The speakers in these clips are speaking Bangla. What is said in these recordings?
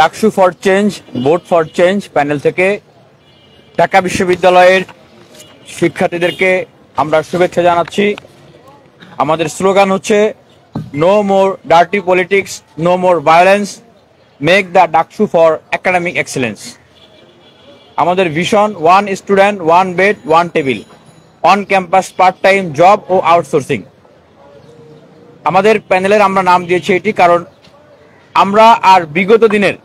DUCSU for change, vote for change panel থেকে ঢাকা বিশ্ববিদ্যালয়ের শিক্ষার্থীদেরকে আমরা শুভেচ্ছা জানাচ্ছি। আমাদের স্লোগান হচ্ছে no more dirty politics, no more violence, make the DUCSU for academic excellence. আমাদের vision one student, one bed, one table, on campus part time job ও আউটসোর্সিং। আমাদের প্যানেলের আমরা নাম দিয়েছি এটি কারণ আমরা আর বিগত দিনের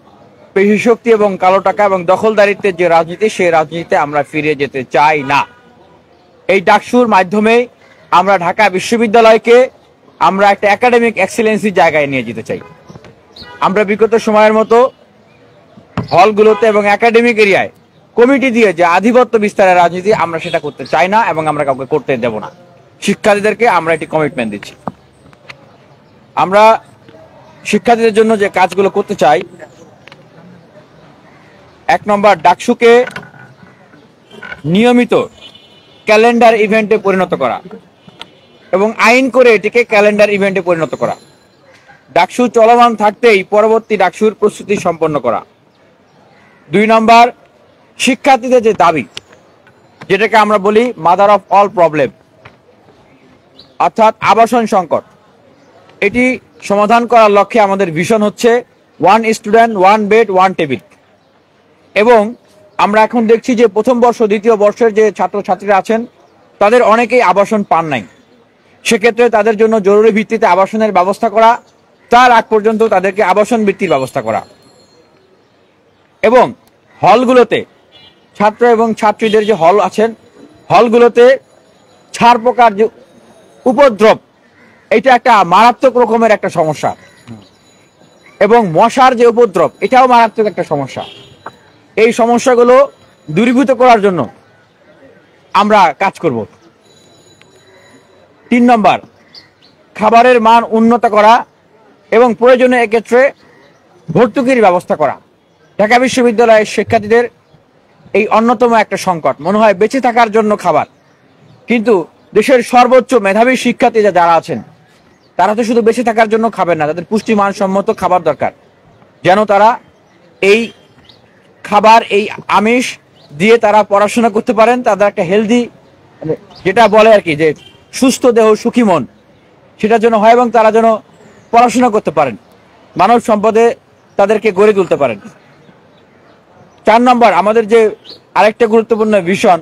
পেশি শক্তি এবং কালো টাকা এবং দখলদারিত্বের যে রাজনীতি, সেই রাজনীতিতে আমরা ফিরে যেতে চাই না। এই ডাকসুর মাধ্যমে আমরা ঢাকা বিশ্ববিদ্যালয়কে আমরা একটা একাডেমিক এক্সেলেন্সির জায়গায় নিয়ে যেতে চাই। আমরা বিগত সময়ের মতো হলগুলোতে এবং একাডেমিক এরিয়ায় কমিটি দিয়ে যে আধিপত্য বিস্তারের রাজনীতি, আমরা সেটা করতে চাই না এবং আমরা কাউকে করতে দেব না। শিক্ষার্থীদেরকে আমরা এটি কমিটমেন্ট দিচ্ছি। আমরা শিক্ষার্থীদের জন্য যে কাজগুলো করতে চাই, 1 নম্বর, ডাকসুকে নিয়মিত ক্যালেন্ডার ইভেন্টে পরিণত করা এবং আইন করে এটিকে ক্যালেন্ডার ইভেন্টে পরিণত করা। ডাকসু চলমান থাকতেই পরবর্তী ডাকসুর প্রস্তুতি সম্পন্ন করা। 2 নম্বর, শিক্ষার্থীদের যে দাবি, যেটাকে আমরা বলি মাদার অফ অল প্রবলেম, অর্থাৎ আবাসন সংকট, এটি সমাধান করার লক্ষ্যে আমাদের ভিশন হচ্ছে one student, one bed, one table. এবং আমরা এখন দেখছি যে প্রথম বর্ষ, দ্বিতীয় বর্ষের যে ছাত্রছাত্রীরা আছেন তাদের অনেকেই আবাসন পান নাই। সেক্ষেত্রে তাদের জন্য জরুরি ভিত্তিতে আবাসনের ব্যবস্থা করা, তার আগ পর্যন্ত তাদেরকে আবাসন বৃত্তির ব্যবস্থা করা এবং হলগুলোতে ছাত্র এবং ছাত্রীদের যে হল আছেন, হলগুলোতে ছাড় পোকার যে উপদ্রব, এটা একটা মারাত্মক রকমের একটা সমস্যা এবং মশার যে উপদ্রব, এটাও মারাত্মক একটা সমস্যা। এই সমস্যাগুলো দূরীভূত করার জন্য আমরা কাজ করব। 3 নম্বর, খাবারের মান উন্নত করা এবং প্রয়োজনে এক্ষেত্রে ভর্তুকির ব্যবস্থা করা। ঢাকা বিশ্ববিদ্যালয়ের শিক্ষার্থীদের এই অন্যতম একটা সংকট মনে হয় বেঁচে থাকার জন্য খাবার, কিন্তু দেশের সর্বোচ্চ মেধাবী শিক্ষার্থী যারা আছেন তারা তো শুধু বেঁচে থাকার জন্য খাবেন না, তাদের পুষ্টি মানসম্মত খাবার দরকার, যেন তারা এই খাবার, এই আমিষ দিয়ে তারা পড়াশোনা করতে পারেন। তাদের একটা হেলদি, যেটা বলে আর কি, যে সুস্থ দেহ সুখী মন, সেটার জন্য হয় এবং তারা যেন পড়াশোনা করতে পারেন, মানব সম্পদে তাদেরকে গড়ে তুলতে পারেন। 4 নম্বর, আমাদের যে আরেকটা গুরুত্বপূর্ণ vision,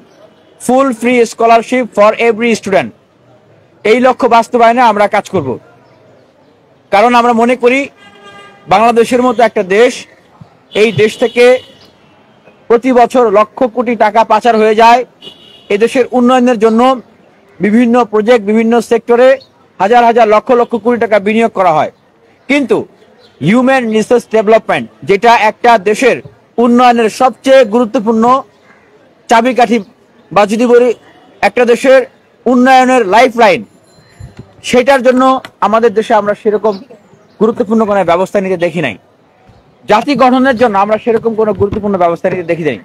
full free scholarship for every student. এই লক্ষ্য বাস্তবায়নে আমরা কাজ করব, কারণ আমরা মনে করি বাংলাদেশের মতো একটা দেশ, এই দেশ থেকে প্রতি বছর লক্ষ কোটি টাকা পাচার হয়ে যায়। এদেশের উন্নয়নের জন্য বিভিন্ন প্রজেক্ট, বিভিন্ন সেক্টরে হাজার হাজার লক্ষ লক্ষ কোটি টাকা বিনিয়োগ করা হয়, কিন্তু হিউম্যান রিসোর্স ডেভেলপমেন্ট, যেটা একটা দেশের উন্নয়নের সবচেয়ে গুরুত্বপূর্ণ চাবিকাঠি, বা যদি বলি একটা দেশের উন্নয়নের লাইফ লাইন, সেটার জন্য আমাদের দেশে আমরা সেরকম গুরুত্বপূর্ণ কোনো ব্যবস্থা নিতে দেখি নাই। জাতি গঠনের জন্য আমরা সেরকম কোনো গুরুত্বপূর্ণ ব্যবস্থা নিতে দেখি নাই।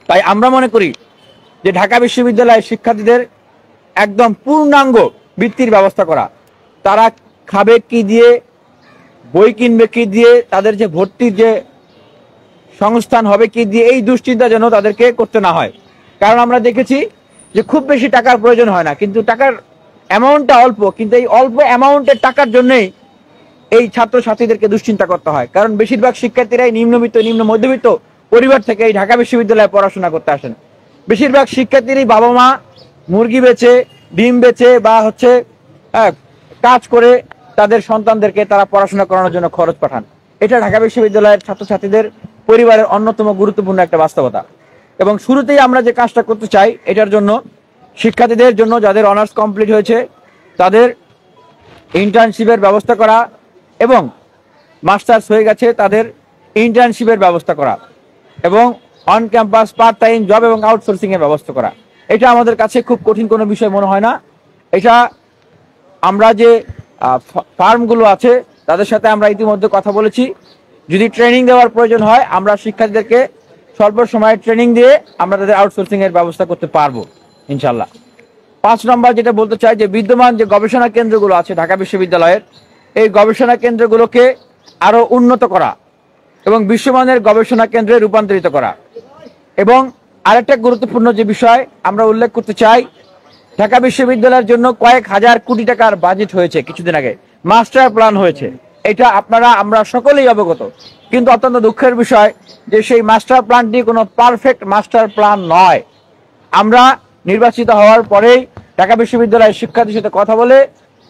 তাই আমরা মনে করি যে ঢাকা বিশ্ববিদ্যালয়ের শিক্ষার্থীদের একদম পূর্ণাঙ্গ বৃত্তির ব্যবস্থা করা, তারা খাবে কি দিয়ে, বই কিনবে কি দিয়ে, তাদের যে ভর্তির যে সংস্থান হবে কি দিয়ে, এই দুশ্চিন্তা যেন তাদেরকে করতে না হয়। কারণ আমরা দেখেছি যে খুব বেশি টাকার প্রয়োজন হয় না, কিন্তু টাকার অ্যামাউন্টটা অল্প, কিন্তু এই অল্প অ্যামাউন্টের টাকার জন্যই এই ছাত্রছাত্রীদেরকে দুশ্চিন্তা করতে হয়। কারণ বেশিরভাগ শিক্ষার্থীরাই নিম্নবিত্ত, নিম্ন মধ্যবিত্ত পরিবার থেকে এই ঢাকা বিশ্ববিদ্যালয়ে পড়াশোনা করতে আসেন। বেশিরভাগ শিক্ষার্থীরই বাবা মা মুরগি বেচে, ডিম বেচে বা হচ্ছে কাজ করে তাদের সন্তানদেরকে তারা পড়াশোনা করানোর জন্য খরচ পাঠান। এটা ঢাকা বিশ্ববিদ্যালয়ের ছাত্রছাত্রীদের পরিবারের অন্যতম গুরুত্বপূর্ণ একটা বাস্তবতা। এবং শুরুতেই আমরা যে কাজটা করতে চাই, এটার জন্য শিক্ষার্থীদের জন্য যাদের অনার্স কমপ্লিট হয়েছে তাদের ইন্টার্নশিপের ব্যবস্থা করা এবং মাস্টার্স হয়ে গেছে তাদের ইন্টার্নশিপের ব্যবস্থা করা এবং on campus part time job এবং আউটসোর্সিং এর ব্যবস্থা করা। এটা আমাদের কাছে খুব কঠিন কোনো বিষয় মনে হয় না। এটা আমরা যে ফার্মগুলো আছে তাদের সাথে আমরা ইতিমধ্যে কথা বলেছি, যদি ট্রেনিং দেওয়ার প্রয়োজন হয় আমরা শিক্ষার্থীদেরকে স্বল্প সময়ে ট্রেনিং দিয়ে আমরা তাদের আউটসোর্সিং এর ব্যবস্থা করতে পারবো ইনশাল্লাহ। 5 নম্বর যেটা বলতে চাই, যে বিদ্যমান যে গবেষণা কেন্দ্রগুলো আছে ঢাকা বিশ্ববিদ্যালয়ের, এই গবেষণা কেন্দ্রগুলোকে আরো উন্নত করা এবং বিশ্বমানের গবেষণা কেন্দ্রে রূপান্তরিত করা। এবং আরেকটা গুরুত্বপূর্ণ যে বিষয় আমরা উল্লেখ করতে চাই, ঢাকা বিশ্ববিদ্যালয়ের জন্য কয়েক হাজার কোটি টাকার বাজেট হয়েছে, কিছুদিন আগে মাস্টার প্ল্যান হয়েছে, এটা আমরা সকলেই অবগত। কিন্তু অত্যন্ত দুঃখের বিষয় যে সেই মাস্টার প্ল্যানটি কোনো পারফেক্ট মাস্টার প্ল্যান নয়। আমরা নির্বাচিত হওয়ার পরেই ঢাকা বিশ্ববিদ্যালয়ের শিক্ষার্থীর সাথে কথা বলে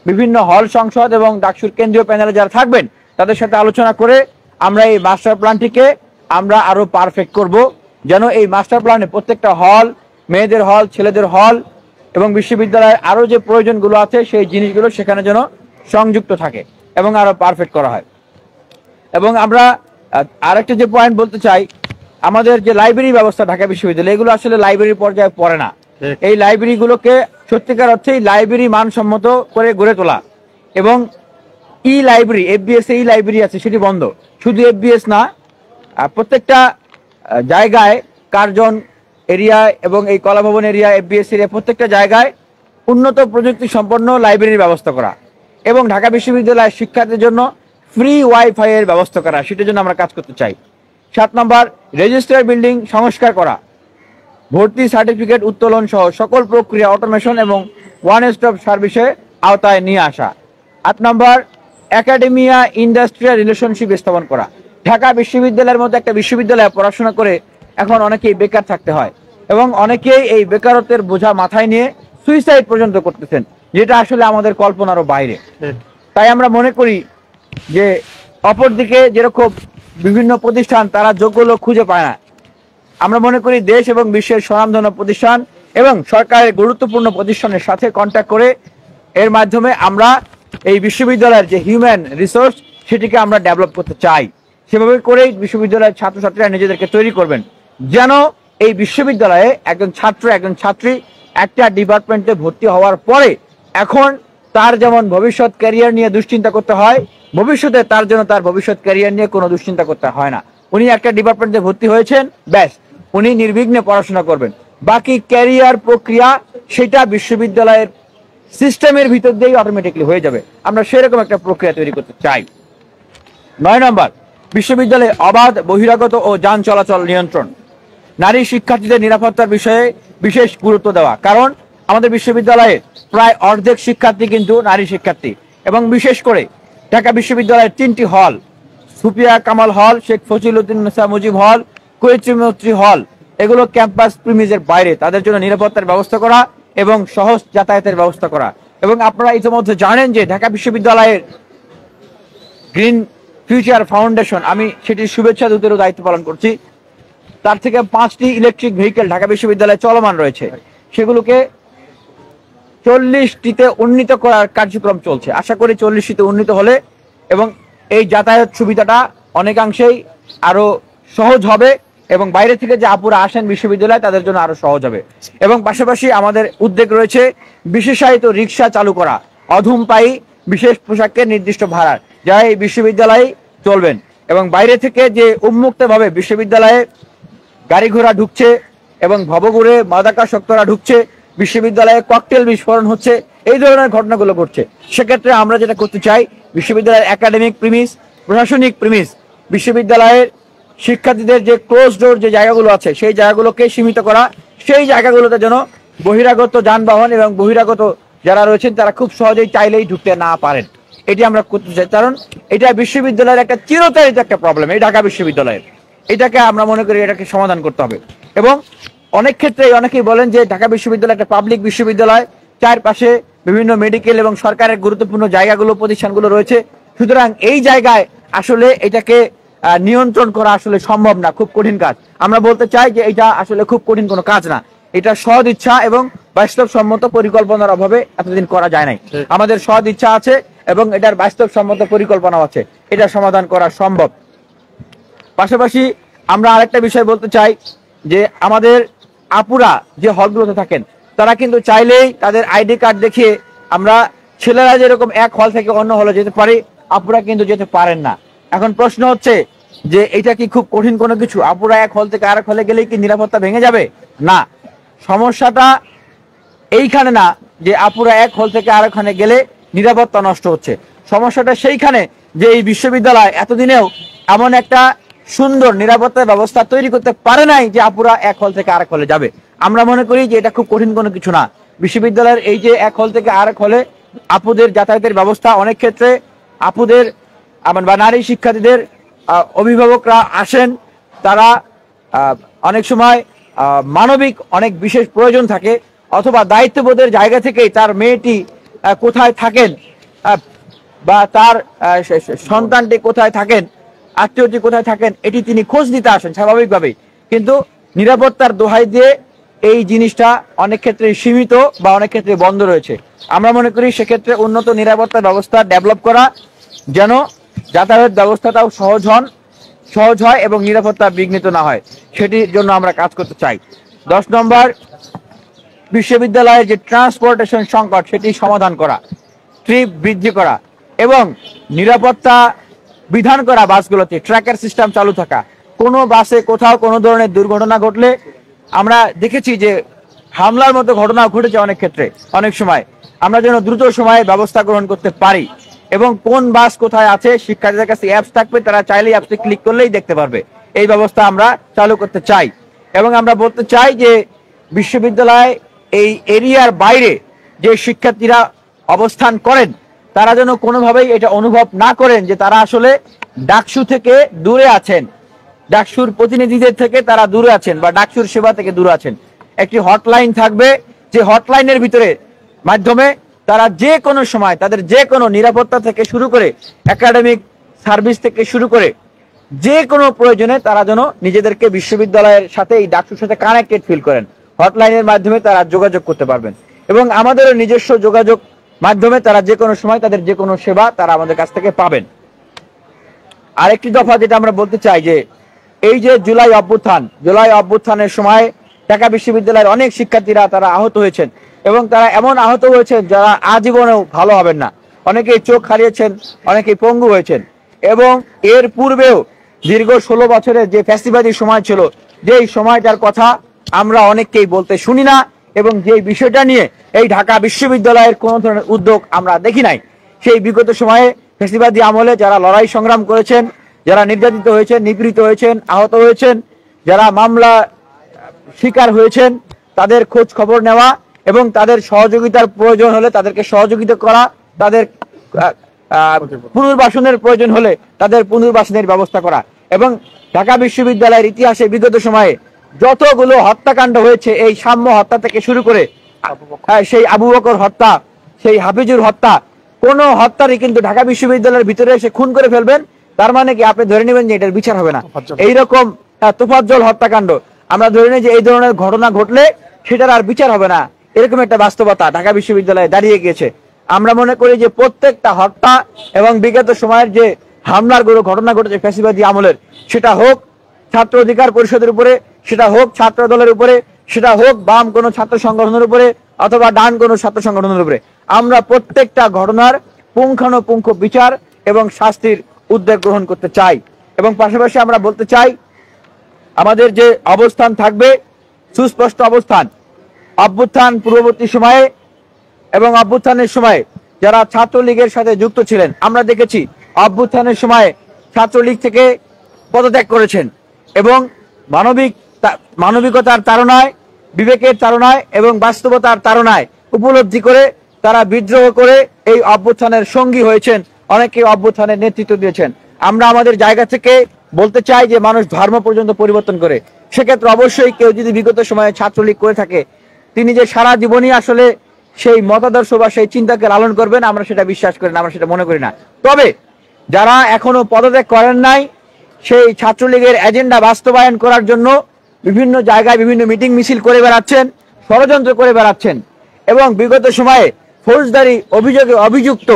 বিভিন্ন হল সংসদ এবং ডাকসুর কেন্দ্রীয় প্যানেলে যারা থাকবেন তাদের সাথে আলোচনা করে আমরা এই মাস্টার প্ল্যানটিকে আমরা আরো পারফেক্ট করব, যেন এই মাস্টার প্ল্যানে প্রত্যেকটা হল, মেয়েদের হল, ছেলেদের হল এবং বিশ্ববিদ্যালয়ের আরো যে প্রয়োজনগুলো আছে সেই জিনিসগুলো সেখানে যেন সংযুক্ত থাকে এবং আরো পারফেক্ট করা হয়। এবং আমরা আরেকটা যে পয়েন্ট বলতে চাই, আমাদের যে লাইব্রেরি ব্যবস্থা ঢাকা বিশ্ববিদ্যালয়, এগুলো আসলে লাইব্রেরি পর্যায়ে পড়ে না। এই লাইব্রেরিগুলোকে সত্যিকার অর্থেই লাইব্রেরি মানসম্মত করে গড়ে তোলা এবং ই লাইব্রেরি, এফবিএস ই লাইব্রেরি আছে সেটি বন্ধ। শুধু এফবিএস না, প্রত্যেকটা জায়গায়, কার্জন এরিয়ায় এবং এই কলাভবন এরিয়া, এফবিএস এরিয়া, প্রত্যেকটা জায়গায় উন্নত প্রযুক্তি সম্পন্ন লাইব্রেরির ব্যবস্থা করা এবং ঢাকা বিশ্ববিদ্যালয়ের শিক্ষার্থীদের জন্য ফ্রি ওয়াইফাই এর ব্যবস্থা করা, সেটার জন্য আমরা কাজ করতে চাই। 7 নম্বর, রেজিস্ট্রার বিল্ডিং সংস্কার করা, ভর্তি সার্টিফিকেট উত্তোলন সহ সকল প্রক্রিয়া অটোমেশন এবং ওয়ান স্টপ সার্ভিসের আওতায় নিয়ে আসা। 8 নম্বর, একাডেমিয়া ইন্ডাস্ট্রিয়াল রিলেশনশিপ স্থাপন করা। ঢাকা বিশ্ববিদ্যালয়ের মধ্যে একটা বিশ্ববিদ্যালয়ে পড়াশোনা করে এখন অনেকেই বেকার থাকতে হয় এবং অনেকেই এই বেকারত্বের বোঝা মাথায় নিয়ে সুইসাইড পর্যন্ত করতেছেন, যেটা আসলে আমাদের কল্পনারও বাইরে। তাই আমরা মনে করি যে অপরদিকে যেরকম বিভিন্ন প্রতিষ্ঠান তারা যোগ্য লোক খুঁজে পায় না, আমরা মনে করি দেশ এবং বিশ্বের স্বনামধন্য প্রতিষ্ঠান এবং সরকারের গুরুত্বপূর্ণ প্রতিষ্ঠানের সাথে কন্ট্যাক্ট করে এর মাধ্যমে আমরা এই বিশ্ববিদ্যালয়ের যে হিউম্যান রিসোর্স সেটিকে আমরা ডেভেলপ করতে চাই। সেভাবে করেই বিশ্ববিদ্যালয়ের ছাত্রছাত্রীরা নিজেদেরকে তৈরি করবেন, যেন এই বিশ্ববিদ্যালয়ে একজন ছাত্র, একজন ছাত্রী একটা ডিপার্টমেন্টে ভর্তি হওয়ার পরে এখন তার যেমন ভবিষ্যৎ ক্যারিয়ার নিয়ে দুশ্চিন্তা করতে হয়, ভবিষ্যতে তার জন্য তার ভবিষ্যৎ ক্যারিয়ার নিয়ে কোনো দুশ্চিন্তা করতে হয় না। উনি একটা ডিপার্টমেন্টে ভর্তি হয়েছেন, ব্যাস উনি নির্বিঘ্নে পড়াশোনা করবেন, বাকি ক্যারিয়ার প্রক্রিয়া সেটা বিশ্ববিদ্যালয়ের সিস্টেমের ভিতর দিয়েই অটোমেটিকলি হয়ে যাবে। আমরা সেরকম একটা প্রক্রিয়া তৈরি করতে চাই। 9 নম্বর, বিশ্ববিদ্যালয়ে অবাধ বহিরাগত ও যান চলাচল নিয়ন্ত্রণ, নারী শিক্ষার্থীদের নিরাপত্তার বিষয়ে বিশেষ গুরুত্ব দেওয়া, কারণ আমাদের বিশ্ববিদ্যালয়ে প্রায় অর্ধেক শিক্ষার্থী কিন্তু নারী শিক্ষার্থী এবং বিশেষ করে ঢাকা বিশ্ববিদ্যালয়ের 3টি হল, সুফিয়া কামাল হল, শেখ ফজিলউদ্দিন মুজিব হল, কৈত্রী হল, এগুলো ক্যাম্পাস প্রিমিজের বাইরে, তাদের জন্য নিরাপত্তার ব্যবস্থা করা এবং সহজ যাতায়াতের ব্যবস্থা করা। এবং আপনারা ইতিমধ্যে জানেন যে ঢাকা বিশ্ববিদ্যালয়ের গ্রিন ফিউচার ফাউন্ডেশন, আমি সেটির শুভেচ্ছা দূতেরও দায়িত্ব পালন করছি, তার থেকে 5টি ইলেকট্রিক ভেহিকেল ঢাকা বিশ্ববিদ্যালয়ে চলমান রয়েছে, সেগুলোকে 40টিতে উন্নীত করার কার্যক্রম চলছে। আশা করি 40টিতে উন্নীত হলে এবং এই যাতায়াত সুবিধাটা অনেকাংশেই আরো সহজ হবে এবং বাইরে থেকে যে আপুরা আসেন বিশ্ববিদ্যালয়ে তাদের জন্য আরো সহজ হবে। এবং পাশাপাশি আমাদের উদ্যোগ রয়েছে বিশেষায়িত রিক্সা চালু করা, অধম পায়ী বিশেষ পোশাকের নির্দিষ্ট ভাড়া, যা এই বিশ্ববিদ্যালয়ে চলবেন। এবং বাইরে থেকে যে উন্মুক্তভাবে বিশ্ববিদ্যালয়ে গাড়ি ঘোড়া ঢুকছে এবং ভবঘুরে মাদকাসক্তরা ঢুকছে, বিশ্ববিদ্যালয়ে ককটেল বিস্ফোরণ হচ্ছে, এই ধরনের ঘটনাগুলো ঘটছে, সেক্ষেত্রে আমরা যেটা করতে চাই, বিশ্ববিদ্যালয়ের একাডেমিক প্রিমিস, প্রশাসনিক প্রিমিস, বিশ্ববিদ্যালয়ের শিক্ষার্থীদের যে ক্লোজ ডোর যে জায়গাগুলো আছে সেই জায়গাগুলোকে সীমিত করা, সেই জায়গাগুলোতে যেন বহিরাগত যানবাহন এবং বহিরাগত যারা রয়েছেন তারা খুব সহজেই চাইলেই ঢুকতে না পারেন, এটি আমরা করতে চাই। কারণ এটা বিশ্ববিদ্যালয়ের একটা চিরতারিত একটা প্রবলেম, এই ঢাকা বিশ্ববিদ্যালয়ের, এটাকে আমরা মনে করি এটাকে সমাধান করতে হবে। এবং অনেক ক্ষেত্রে অনেকেই বলেন যে ঢাকা বিশ্ববিদ্যালয় একটা পাবলিক বিশ্ববিদ্যালয়, চারপাশে বিভিন্ন মেডিকেল এবং সরকারের গুরুত্বপূর্ণ জায়গাগুলো, প্রতিষ্ঠানগুলো রয়েছে, সুতরাং এই জায়গায় আসলে এটাকে নিয়ন্ত্রণ করা আসলে সম্ভব না, খুব কঠিন কাজ। আমরা বলতে চাই যে এটা আসলে খুব কঠিন কোনো কাজ না, এটা সৎ ইচ্ছা এবং বাস্তবসম্মত পরিকল্পনার অভাবে এতদিন করা যায় নাই। আমাদের সৎ ইচ্ছা আছে এবং এটার বাস্তবসম্মত পরিকল্পনা আছে, এটা সমাধান করা সম্ভব। পাশাপাশি আমরা আরেকটা বিষয় বলতে চাই যে আমাদের আপুরা যে হলগুলোতে থাকেন তারা কিন্তু চাইলেই তাদের আইডি কার্ড দেখিয়ে, আমরা ছেলেরা যেরকম এক হল থেকে অন্য হলে যেতে পারি, আপুরা কিন্তু যেতে পারেন না। এখন প্রশ্ন হচ্ছে যে এটা কি খুব কঠিন কোনো কিছু? আপুরা এক হল থেকে আরেক হলে গেলেই কি নিরাপত্তা ভেঙে যাবে? না, সমস্যাটা এইখানে না যে আপুরা এক হল থেকে আরেকখানে গেলে নিরাপত্তা নষ্ট হচ্ছে, সমস্যাটা সেইখানে যে এই বিশ্ববিদ্যালয় এতদিনেও এমন একটা সুন্দর নিরাপত্তা ব্যবস্থা তৈরি করতে পারে নাই যে আপুরা এক হল থেকে আরেক হলে যাবে। আমরা মনে করি যে এটা খুব কঠিন কোনো কিছু না। বিশ্ববিদ্যালয়ের এই যে এক হল থেকে আরেক হলে আপুদের যাতায়াতের ব্যবস্থা, অনেক ক্ষেত্রে আপুদের বা নারী শিক্ষার্থীদের অভিভাবকরা আসেন, তারা অনেক সময় মানবিক অনেক বিশেষ প্রয়োজন থাকে, অথবা দায়িত্ববোধের জায়গা থেকেই তার মেয়েটি কোথায় থাকেন বা তার সন্তানটি কোথায় থাকেন, আত্মীয়টি কোথায় থাকেন, এটি তিনি খোঁজ নিতে আসেন স্বাভাবিকভাবেই। কিন্তু নিরাপত্তার দোহাই দিয়ে এই জিনিসটা অনেক ক্ষেত্রে সীমিত বা অনেক ক্ষেত্রে বন্ধ রয়েছে। আমরা মনে করি সেক্ষেত্রে উন্নত নিরাপত্তা ব্যবস্থা ডেভেলপ করা, যেন যাতায়াত ব্যবস্থাটাও সহজ হয় এবং নিরাপত্তা বিঘ্নিত না হয়, সেটির জন্য আমরা কাজ করতে চাই। 10 নম্বর, বিশ্ববিদ্যালয়ের যে ট্রান্সপোর্টেশন সংকট সেটি সমাধান করা, ট্রিপ বৃদ্ধি করা এবং নিরাপত্তা বিধান করা, বাসগুলোতে ট্র্যাকার সিস্টেম চালু থাকা। কোনো বাসে কোথাও কোনো ধরনের দুর্ঘটনা ঘটলে আমরা দেখেছি যে হামলার মতো ঘটনা ঘটেছে অনেক ক্ষেত্রে, অনেক সময় আমরা যেন দ্রুত সময়ে ব্যবস্থা গ্রহণ করতে পারি এবং কোন বাস কোথায় আছে শিক্ষার্থীদের কাছে অ্যাপস থাকবে, তারা চাইলেই অ্যাপসে ক্লিক করলেই দেখতে পারবে। এই ব্যবস্থা আমরা চালু করতে চাই এবং আমরা বলতে চাই যে বিশ্ববিদ্যালয় এই এরিয়ার বাইরে যে শিক্ষার্থীরা অবস্থান করেন তারা যেন কোনোভাবেই এটা অনুভব না করেন যে তারা আসলে ডাকসু থেকে দূরে আছেন, ডাকসুর প্রতিনিধিদের থেকে তারা দূরে আছেন বা ডাকসুর সেবা থেকে দূরে আছেন। একটি হটলাইন থাকবে, যে হটলাইনের ভিতরে মাধ্যমে তারা যে কোনো সময় তাদের যে কোনো নিরাপত্তা থেকে শুরু করে একাডেমিক সার্ভিস থেকে শুরু করে যে কোনো প্রয়োজনে তারা যেন নিজেদেরকে বিশ্ববিদ্যালয়ের সাথে এই ডাকসুর সাথে কানেক্টেড ফিল করেন। হটলাইনের মাধ্যমে তারা যোগাযোগ করতে পারবেন এবং আমাদেরও নিজস্ব যোগাযোগ মাধ্যমে তারা যে কোনো সময় তাদের যে কোনো সেবা তারা আমাদের কাছ থেকে পাবেন। আরেকটি দফা যেটা আমরা বলতে চাই যে এই যে জুলাই অভ্যুত্থানের সময় ঢাকা বিশ্ববিদ্যালয়ের অনেক শিক্ষার্থীরা তারা আহত হয়েছেন এবং তারা এমন আহত হয়েছেন যারা আজীবনেও ভালো হবেন না। অনেকেই চোখ হারিয়েছেন, অনেকেই পঙ্গু হয়েছেন এবং এর পূর্বেও দীর্ঘ 16 বছরের যে ফ্যাসিবাদী সময় ছিল, যেই সময়টার কথা আমরা অনেককেই বলতে শুনি না এবং যে বিষয়টা নিয়ে এই ঢাকা বিশ্ববিদ্যালয়ের কোনো ধরনের উদ্যোগ আমরা দেখি নাই। সেই বিগত সময়ে ফ্যাসিবাদী আমলে যারা লড়াই সংগ্রাম করেছেন, যারা নির্যাতিত হয়েছেন, নিপীড়িত হয়েছেন, আহত হয়েছেন, যারা মামলা শিকার হয়েছেন, তাদের খোঁজ খবর নেওয়া এবং তাদের সহযোগিতার প্রয়োজন হলে তাদেরকে সহযোগিতা করা, তাদের পুনর্বাসনের প্রয়োজন হলে তাদের পুনর্বাসনের ব্যবস্থা করা এবং ঢাকা বিশ্ববিদ্যালয়ের ইতিহাসে বিগত সময়ে যতগুলো হত্যাকাণ্ড হয়েছে, এই সাম্য হত্যা থেকে শুরু করে সেই আবু বকর হত্যা, সেই হাফিজুর হত্যা, কোন হত্যারই কিন্তু ঢাকা বিশ্ববিদ্যালয়ের ভিতরে এসে খুন করে ফেলবেন তার মানে কি আপনি ধরে নেবেন যে এটার বিচার হবে না। এইরকম তোফাজ্জল হত্যাকাণ্ড আমরা ধরে নিই যে এই ধরনের ঘটনা ঘটলে সেটার আর বিচার হবে না, এরকম একটা বাস্তবতা ঢাকা বিশ্ববিদ্যালয়ে দাঁড়িয়ে গিয়েছে। আমরা মনে করি যে প্রত্যেকটা হত্যা এবং বিগত সময়ের যে হামলার ঘটনা ঘটেছে ফ্যাসিবাদী আমলের, সেটা হোক ছাত্র অধিকার পরিষদের উপরে, সেটা হোক ছাত্র দলের উপরে, সেটা হোক বাম কোনো ছাত্র সংগঠনের উপরে অথবা ডান কোনো ছাত্র সংগঠনের উপরে, আমরা প্রত্যেকটা ঘটনার পুঙ্খানুপুঙ্খ বিচার এবং শাস্তির উদ্যোগ গ্রহণ করতে চাই। এবং পাশাপাশি আমরা বলতে চাই আমাদের যে অবস্থান থাকবে সুস্পষ্ট অবস্থান। অভ্যুত্থান পূর্ববর্তী সময়ে এবং অভ্যুত্থানের সময়ে যারা ছাত্রলীগের সাথে যুক্ত ছিলেন, আমরা দেখেছি অভ্যুত্থানের সময় ছাত্রলীগ থেকে পদত্যাগ করেছেন এবং মানবিকতার তাড়নায়, বিবেকের তাড়নায় এবং বাস্তবতার তাড়নায় উপলব্ধি করে তারা বিদ্রোহ করে এই অভ্যুত্থানের সঙ্গী হয়েছেন, অনেকে অভ্যুত্থানের নেতৃত্ব দিয়েছেন। আমরা আমাদের জায়গা থেকে বলতে চাই যে মানুষ ধর্ম পর্যন্ত পরিবর্তন করে, সেক্ষেত্রে অবশ্যই কেউ যদি বিগত সময়ে ছাত্রলীগ করে থাকে তিনি যে সারা জীবনই আসলে সেই মতাদর্শ বা সেই চিন্তাকে লালন করবেন আমরা সেটা বিশ্বাস করি না, আমরা সেটা মনে করি না। তবে যারা এখনো পদত্যাগ করেন নাই, সেই ছাত্রলীগের এজেন্ডা বাস্তবায়ন করার জন্য বিভিন্ন জায়গায় বিভিন্ন মিটিং মিছিল করে বেড়াচ্ছেন, ষড়যন্ত্র করে বেড়াচ্ছেন এবং বিগত সময়ে ফৌজদারি অভিযোগে অভিযুক্ত,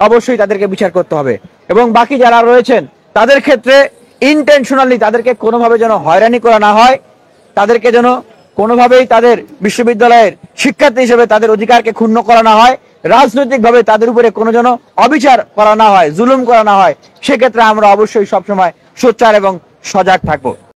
অবশ্যই তাদেরকে বিচার করতে হবে। এবং বাকি যারা রয়েছেন তাদের ক্ষেত্রে ইন্টেনশনালি তাদেরকে কোনোভাবে যেন হয়রানি করা না হয়, তাদেরকে যেন কোনোভাবেই তাদের বিশ্ববিদ্যালয়ের শিক্ষার্থী হিসেবে তাদের অধিকারকে ক্ষুণ্ণ করা না হয়, রাজনৈতিকভাবে তাদের উপরে কোনো যেন অবিচার করা না হয়, জুলুম করা না হয়, সেক্ষেত্রে আমরা অবশ্যই সবসময় সোচ্চার এবং সজাগ থাকবো।